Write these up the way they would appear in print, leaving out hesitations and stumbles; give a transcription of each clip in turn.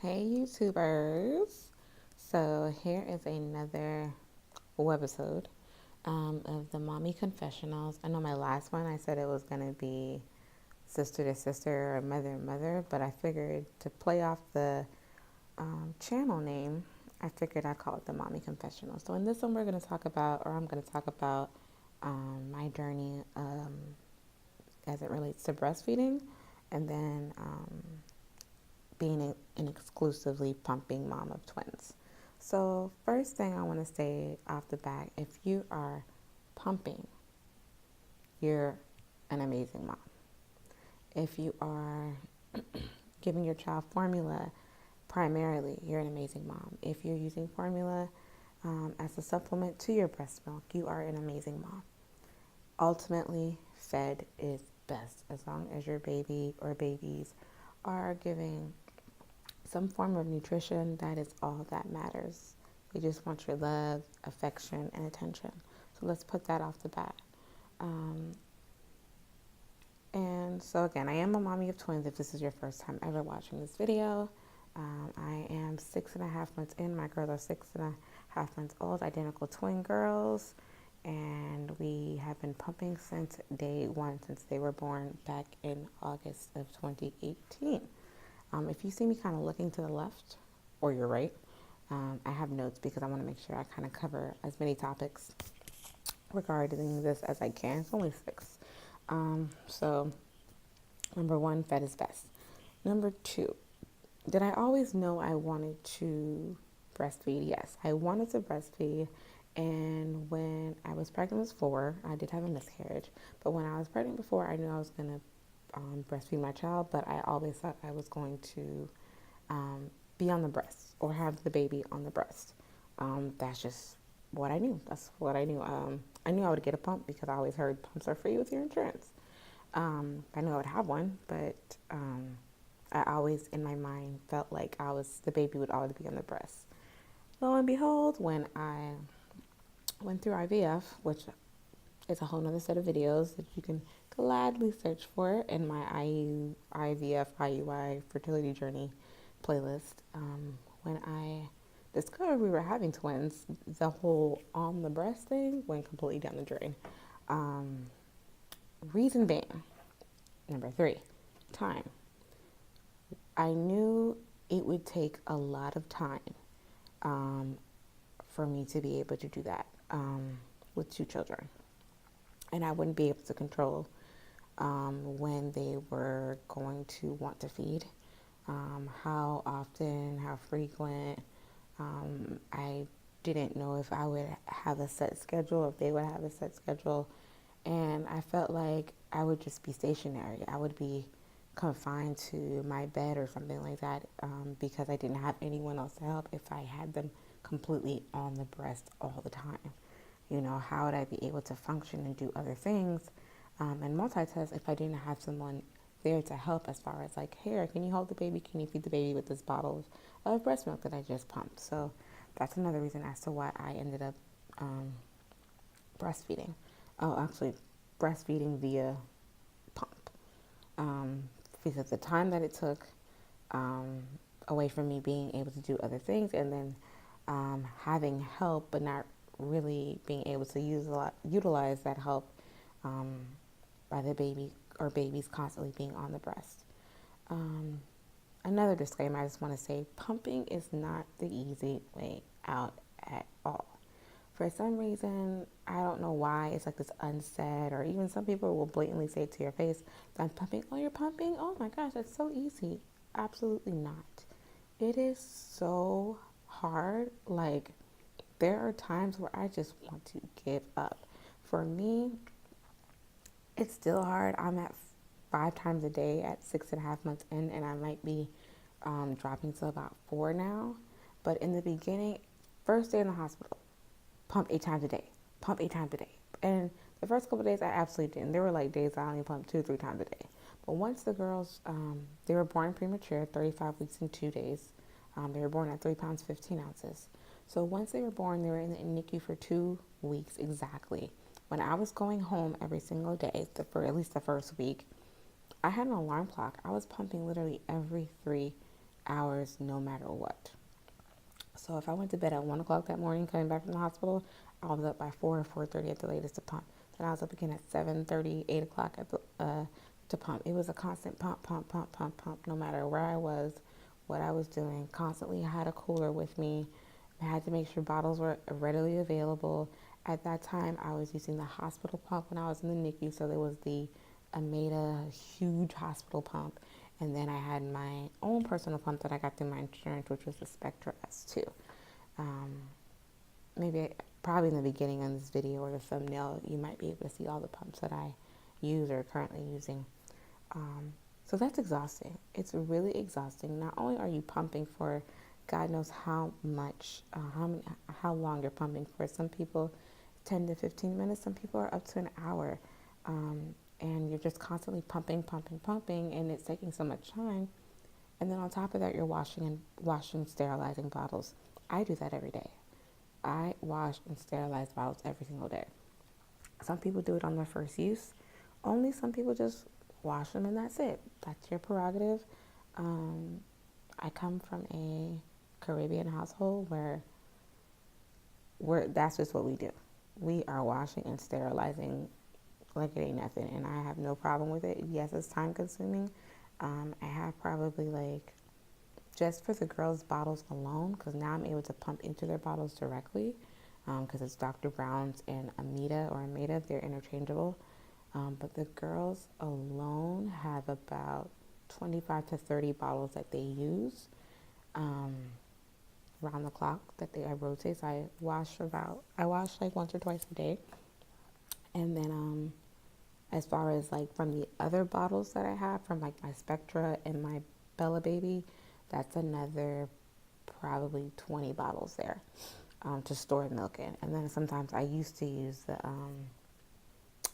Hey YouTubers! So here is another webisode of the Mommy Confessionals. I know my last one I said it was going to be sister to sister or mother to mother, but I figured to play off the channel name, I figured I'd call it the Mommy Confessionals. So in this one we're going to talk about, or I'm going to talk about my journey as it relates to breastfeeding, and then being an exclusively pumping mom of twins. So first thing I want to say off the bat, if you are pumping, you're an amazing mom. If you are giving your child formula primarily, you're an amazing mom. If you're using formula as a supplement to your breast milk, you are an amazing mom. Ultimately, fed is best as long as your baby or babies are giving some form of nutrition. That is all that matters. They just want your love, affection, and attention. So let's put that off the bat. And so again, I am a mommy of twins if this is your first time ever watching this video. I am 6.5 months in. My girls are 6.5 months old, identical twin girls. And we have been pumping since day one, since they were born back in August of 2018. If you see me kind of looking to the left or your right, I have notes because I want to make sure I kind of cover as many topics regarding this as I can. It's only 6. So, number 1, fed is best. Number 2, did I always know I wanted to breastfeed? Yes, I wanted to breastfeed. And when I was pregnant with 4, I did have a miscarriage. But when I was pregnant before, I knew I was going to breastfeed my child, but I always thought I was going to be on the breast or have the baby on the breast. That's just what I knew. That's what I knew. I knew I would get a pump because I always heard pumps are free with your insurance. I knew I would have one, but I always in my mind felt like the baby would always be on the breast. Lo and behold, when I went through IVF, which is a whole nother set of videos that you can gladly search for in my IVF, IUI fertility journey playlist. When I discovered we were having twins, the whole on the breast thing went completely down the drain. Reason being, number 3, time. I knew it would take a lot of time for me to be able to do that with 2 children. And I wouldn't be able to control when they were going to want to feed, how often, how frequent. I didn't know if I would have a set schedule, if they would have a set schedule. And I felt like I would just be stationary. I would be confined to my bed or something like that because I didn't have anyone else to help if I had them completely on the breast all the time. You know, how would I be able to function and do other things and multitask if I didn't have someone there to help as far as like, here, can you hold the baby? Can you feed the baby with this bottle of breast milk that I just pumped? So that's another reason as to why I ended up breastfeeding. Oh, actually, breastfeeding via pump. Because the time that it took away from me being able to do other things and then having help but not really being able to utilize that help by the baby or babies constantly being on the breast. Another disclaimer I just want to say, pumping is not the easy way out at all. For some reason, I don't know why, it's like this unsaid, or even some people will blatantly say it to your face, I'm pumping. Oh, you're pumping? Oh my gosh, that's so easy. Absolutely not. It is so hard. Like, there are times where I just want to give up. For me, it's still hard. I'm at 5 times a day at 6.5 months in, and I might be dropping to about 4 now. But in the beginning, first day in the hospital, pump 8 times a day. Pump 8 times a day. And the first couple of days, I absolutely didn't. There were like days I only pumped 2 or 3 times a day. But once the girls, they were born premature, 35 weeks and 2 days. They were born at 3 pounds, 15 ounces. So once they were born, they were in the NICU for 2 weeks exactly. When I was going home every single day, for at least the first week, I had an alarm clock. I was pumping literally every 3 hours no matter what. So if I went to bed at 1 o'clock that morning coming back from the hospital, I was up by 4 or 4:30 at the latest to pump. Then I was up again at 7:30, 8 o'clock at to pump. It was a constant pump, pump, pump, pump, pump, no matter where I was, what I was doing. Constantly had a cooler with me. I had to make sure bottles were readily available. At that time, I was using the hospital pump when I was in the NICU, so there was the Ameda huge hospital pump. And then I had my own personal pump that I got through my insurance, which was the Spectra S2. Probably in the beginning of this video or the thumbnail, you might be able to see all the pumps that I use or currently using. So that's exhausting. It's really exhausting. Not only are you pumping for God knows how much, how long you're pumping for. Some people 10 to 15 minutes. Some people are up to an hour. And you're just constantly pumping, pumping, pumping, and it's taking so much time. And then on top of that, you're washing, sterilizing bottles. I do that every day. I wash and sterilize bottles every single day. Some people do it on their first use. Only some people just wash them and that's it. That's your prerogative. I come from a Caribbean household where that's just what we do. We are washing and sterilizing like it ain't nothing, and I have no problem with it. Yes, it's time consuming. I have probably just for the girls' bottles alone, because now I'm able to pump into their bottles directly, because it's Dr. Brown's and Ameda, they're interchangeable. But the girls alone have about 25 to 30 bottles that they use around the clock that I rotate. So I wash like once or twice a day. And then as far as from the other bottles that I have from my Spectra and my BellaBaby, that's another probably 20 bottles there to store milk in. And then sometimes I used to use the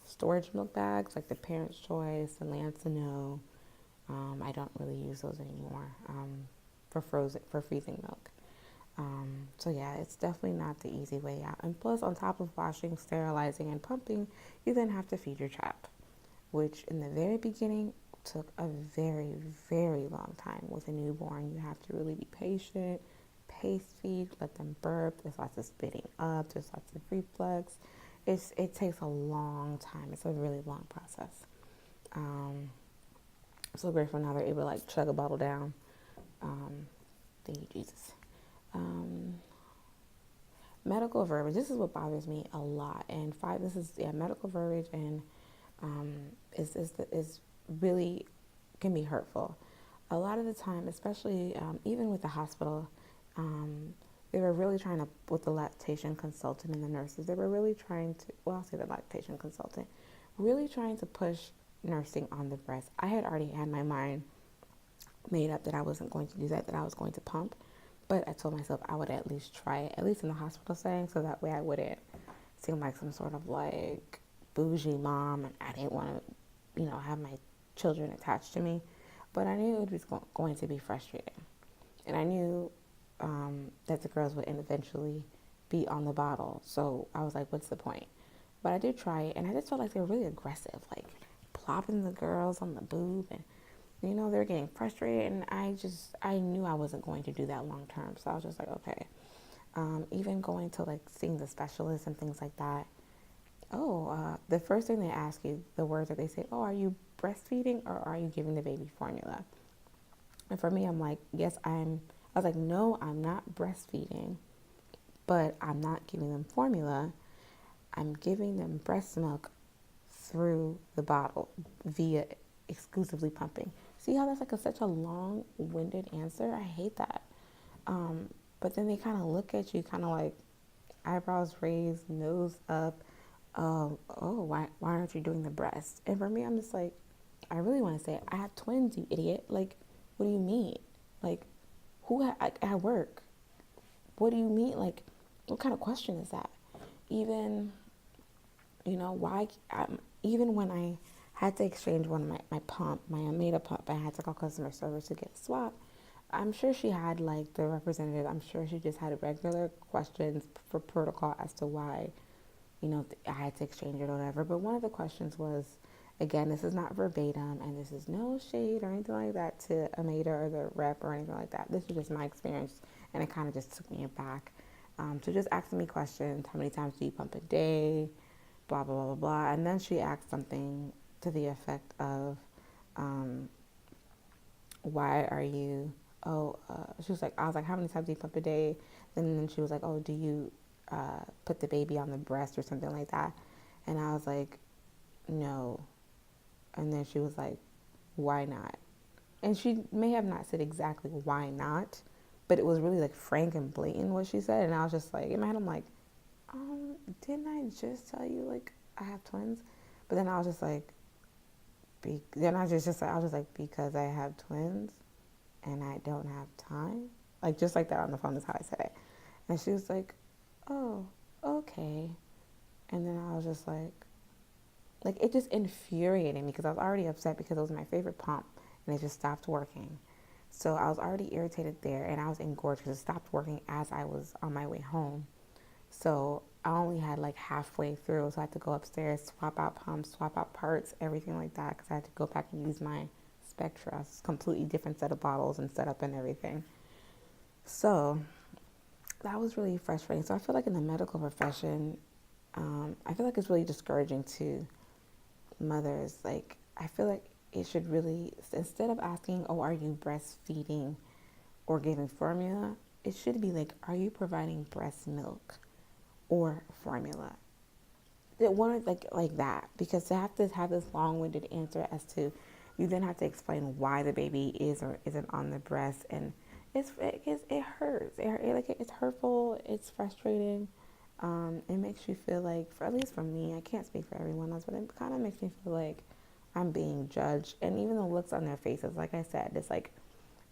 storage milk bags, like the Parent's Choice and Lancino. I don't really use those anymore for freezing milk. So yeah, it's definitely not the easy way out. And plus, on top of washing, sterilizing, and pumping, you then have to feed your child, which in the very beginning took a very, very long time. With a newborn, you have to really be patient, pace feed, let them burp. There's lots of spitting up. There's lots of reflux. It takes a long time. It's a really long process. I'm so grateful now they're able to chug a bottle down. Thank you, Jesus. Medical verbiage. This is what bothers me a lot. And medical verbiage and is really can be hurtful. A lot of the time, especially even with the hospital, they were really trying to, with the lactation consultant and the nurses, they were really trying to, I'll say the lactation consultant, really trying to push nursing on the breast. I had already had my mind made up that I wasn't going to do that I was going to pump. But I told myself I would at least try it, at least in the hospital setting, so that way I wouldn't seem like some sort of bougie mom, and I didn't want to, have my children attached to me. But I knew it was going to be frustrating. And I knew that the girls would eventually be on the bottle. So I was like, what's the point? But I did try it, and I just felt like they were really aggressive, plopping the girls on the boob, and they're getting frustrated, and I knew I wasn't going to do that long term. So I was just like, okay. Even going to seeing the specialist and things like that. The first thing they ask you, the words that they say, are you breastfeeding or are you giving the baby formula? And for me, I'm like, yes, I was like, no, I'm not breastfeeding, but I'm not giving them formula. I'm giving them breast milk through the bottle via exclusively pumping. See how that's such a long-winded answer? I hate that. But then they kind of look at you eyebrows raised, nose up. Why aren't you doing the breast? And for me, I'm just I really want to say, I have twins, you idiot. What do you mean? Who at work? What do you mean? What kind of question is that? Even, why? Even when I had to exchange one of my pump, my Ameda pump, I had to call customer service to get a swap. I'm sure she had the representative. I'm sure she just had regular questions for protocol as to why, I had to exchange it or whatever. But one of the questions was, Again, this is not verbatim, and this is no shade or anything like that to Ameda or the rep or anything like that. This is just my experience, and it kind of just took me aback. So just asking me questions: how many times do you pump a day? Blah blah blah blah. And then she asked something to the effect of, "Why are you?" She was like, I was like, "How many times do you pump a day?" And then she was like, "Oh, do you put the baby on the breast or something like that?" And I was like, "No." And then she was like, "Why not?" And she may have not said exactly why not, but it was really like frank and blatant what she said. And I was just like, in my head, I'm like, didn't I just tell you like I have twins? But then I was just like, then I was just like, because I have twins and I don't have time, like just like that on the phone is how I said it. And she was like, "Oh, okay." And then I was just like it just infuriated me because I was already upset because it was my favorite pump and it just stopped working. So I was already irritated there, and I was engorged because it stopped working as I was on my way home. So I only had like halfway through, so I had to go upstairs, swap out pumps, swap out parts, everything like that, because I had to go back and use my Spectra. It's a completely different set of bottles and setup and everything. So that was really frustrating. So I feel like in the medical profession, I feel like it's really discouraging to mothers. Like, I feel like it should really, instead of asking, "Oh, are you breastfeeding or giving formula?" it should be like, "Are you providing breast milk or formula?" It wanted like that, because to have this long-winded answer as to, you then have to explain why the baby is or isn't on the breast, and it hurts. It's hurtful. It's frustrating. It makes you feel like, for at least for me, I can't speak for everyone else, but it kind of makes me feel like I'm being judged. And even the looks on their faces, like I said, it's like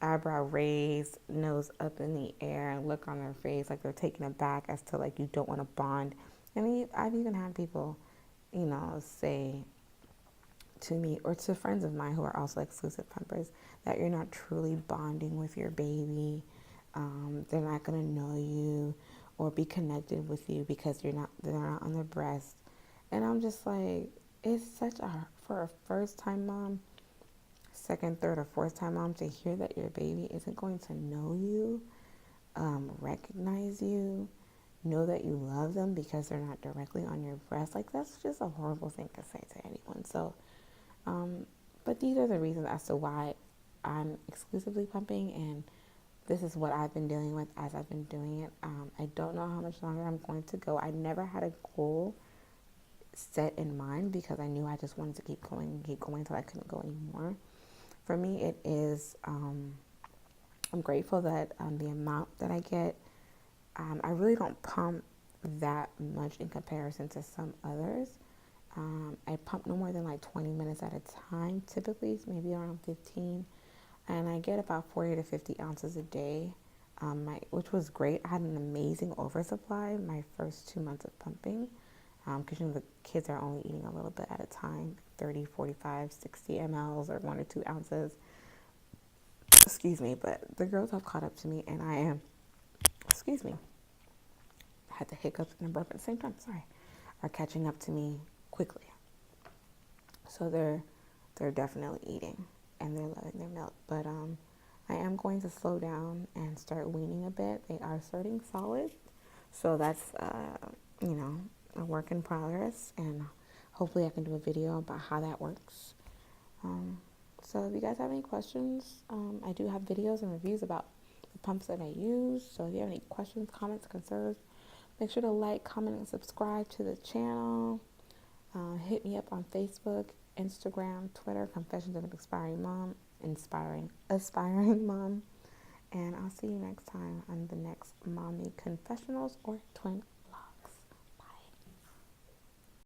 eyebrow raised, nose up in the air, and look on their face like they're taken aback as to like you don't want to bond. And I've even had people, say to me or to friends of mine who are also exclusive pumpers that you're not truly bonding with your baby. They're not gonna know you or be connected with you because they're not on their breast. And I'm just like, it's such a, for a first time mom, second, third, or fourth time mom, to hear that your baby isn't going to know you, recognize you, know that you love them because they're not directly on your breast. Like, that's just a horrible thing to say to anyone. So, but these are the reasons as to why I'm exclusively pumping, and this is what I've been dealing with as I've been doing it. I don't know how much longer I'm going to go. I never had a goal set in mind because I knew I just wanted to keep going until I couldn't go anymore. For me, it is, I'm grateful that the amount that I get, I really don't pump that much in comparison to some others. I pump no more than like 20 minutes at a time, typically, maybe around 15. And I get about 40 to 50 ounces a day, which was great. I had an amazing oversupply my first 2 months of pumping, because the kids are only eating a little bit at a time, 30, 45, 60 mLs or 1 or 2 ounces. Excuse me, but the girls have caught up to me, and I am, excuse me, I had the hiccups and the burp at the same time, sorry, are catching up to me quickly. So they're definitely eating and they're loving their milk. But I am going to slow down and start weaning a bit. They are starting solid, so that's a work in progress, and hopefully I can do a video about how that works. So if you guys have any questions, I do have videos and reviews about the pumps that I use. So if you have any questions, comments, concerns, make sure to like, comment, and subscribe to the channel. Hit me up on Facebook, Instagram, Twitter, Confessions of an Aspiring Mom. And I'll see you next time on the next Mommy Confessionals or Twin